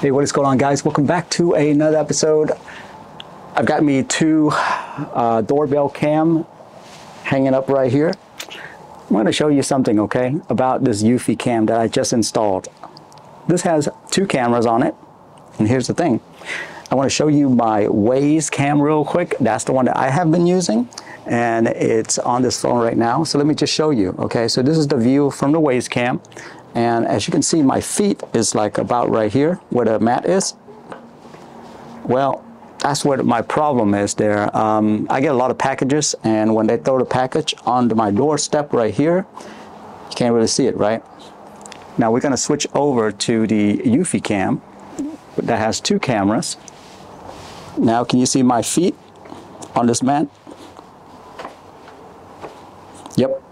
Hey, what is going on, guys? Welcome back to another episode. I've got me two doorbell cam hanging up right here. I'm going to show you something, okay, about this eufy cam that I just installed. This has two cameras on it, and here's the thing. I want to show you my Wyze cam real quick. That's the one that I have been using, and it's on this phone right now. So let me just show you, okay? So this is the view from the Wyze cam. And as you can see, my feet is like about right here where the mat is. Well, that's where my problem is there. I get a lot of packages, and when they throw the package onto my doorstep right here, you can't really see it, right? Now we're gonna switch over to the eufy cam that has two cameras. Now can you see my feet on this mat? Yep.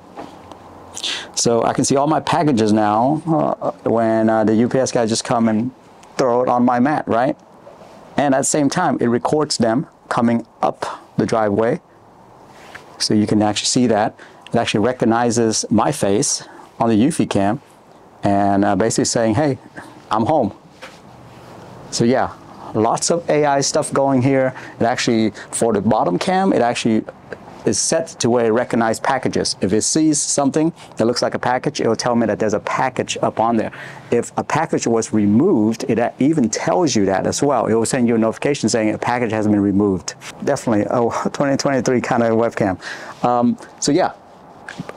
So I can see all my packages now when the UPS guys just come and throw it on my mat, right? And at the same time, it records them coming up the driveway. So you can actually see that. It actually recognizes my face on the eufy cam and basically saying, hey, I'm home. So yeah, lots of AI stuff going here. It actually, for the bottom cam, it actually is set to where it recognizes packages. If it sees something that looks like a package, it will tell me that there's a package up on there. If a package was removed, it even tells you that as well. It will send you a notification saying a package has been removed. Definitely a 2023 kind of webcam. So yeah,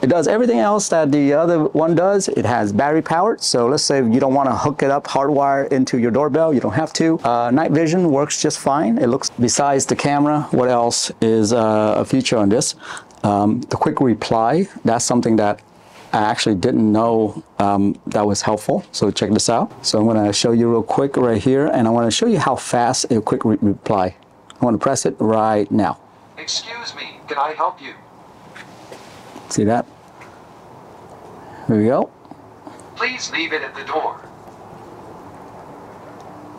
it does everything else that the other one does. It has battery powered. So let's say you don't want to hook it up hardwire into your doorbell. You don't have to. Night vision works just fine. It looks, besides the camera, what else is a feature on this? The quick reply. That's something that I actually didn't know that was helpful. So check this out. So I'm going to show you real quick right here, and I want to show you how fast a quick reply. I want to press it right now. Excuse me, can I help you? See that? Here we go. Please leave it at the door.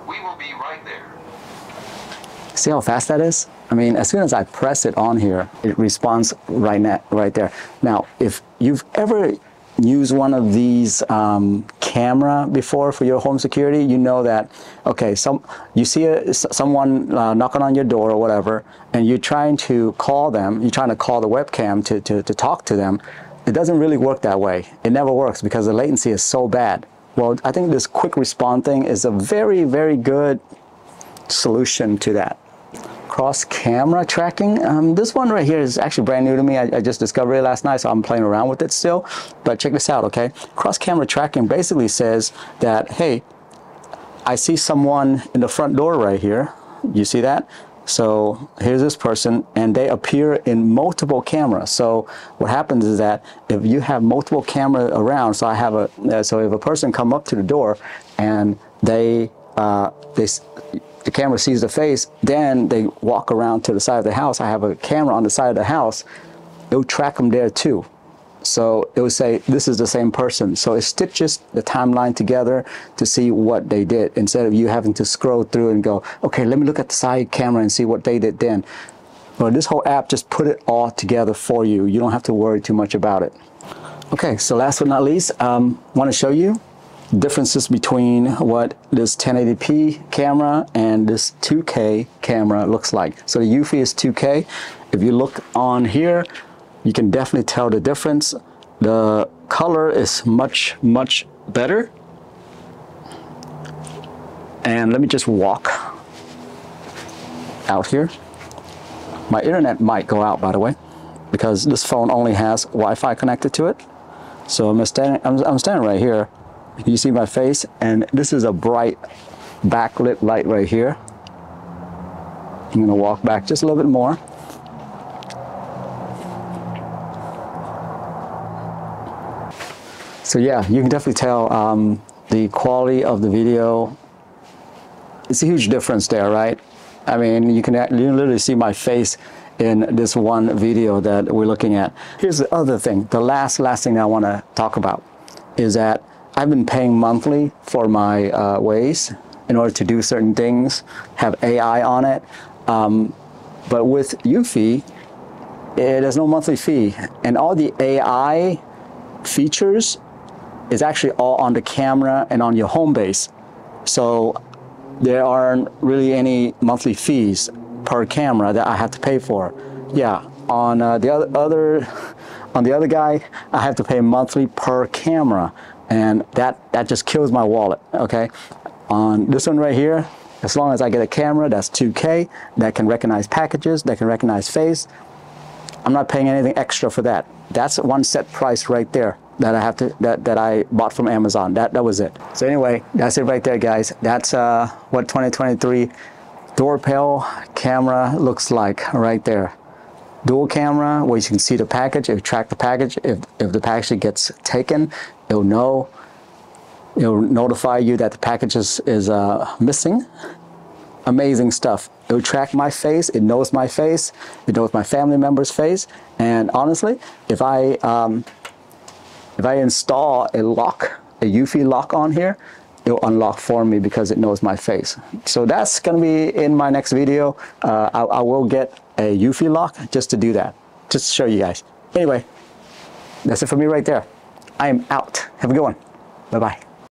We will be right there. See how fast that is? I mean, as soon as I press it on here, it responds right there. Now, if you've ever used one of these camera before for your home security, you know that, okay, you see someone knocking on your door or whatever, and you're trying to call them, you're trying to call the webcam to talk to them. It doesn't really work that way. It never works because the latency is so bad. Well, I think this quick respond thing is a very, very good solution to that. Cross camera tracking. This one right here is actually brand new to me. I just discovered it last night, so I'm playing around with it still. But check this out, okay? Cross camera tracking basically says that, hey, I see someone in the front door right here. You see that? So here's this person, and they appear in multiple cameras. So what happens is that if you have multiple cameras around, so I have so if a person come up to the door and the camera sees the face, then they walk around to the side of the house. I have a camera on the side of the house. It will track them there too. So it would say, this is the same person. So it stitches the timeline together to see what they did, instead of you having to scroll through and go, okay, let me look at the side camera and see what they did then. Well, this whole app just put it all together for you. You don't have to worry too much about it. Okay, so last but not least, want to show you differences between what this 1080p camera and this 2K camera looks like. So the eufy is 2K. If you look on here, you can definitely tell the difference. The color is much, much better. And let me just walk out here. My internet might go out, by the way, because this phone only has Wi-Fi connected to it. So I'm standing right here. You see my face, and this is a bright backlit light right here. I'm gonna walk back just a little bit more. So yeah, you can definitely tell the quality of the video. It's a huge difference there, right? I mean, you can literally see my face in this one video that we're looking at. Here's the other thing. The last thing that I want to talk about is that I've been paying monthly for my Wyze in order to do certain things, have AI on it. But with eufy, there's no monthly fee. And all the AI features is actually all on the camera and on your home base. So there aren't really any monthly fees per camera that I have to pay for. Yeah, on the other guy, I have to pay monthly per camera, and that just kills my wallet. Okay, on this one right here, as long as I get a camera that's 2K, that can recognize packages, that can recognize face, I'm not paying anything extra for that. That's one set price right there that I have to that I bought from Amazon. That was it. So anyway, that's it right there, guys. That's what 2023 Doorbell camera looks like right there. Dual camera where you can see the package, it'll track the package. If the package gets taken, it'll notify you that the package is missing. Amazing stuff. It'll track my face, it knows my face, it knows my family member's face, and honestly, if I install a lock, a eufy lock on here, it'll unlock for me because it knows my face. So that's gonna be in my next video. I will get a eufy lock just to do that, just to show you guys. Anyway, that's it for me right there. I am out. Have a good one. Bye-bye.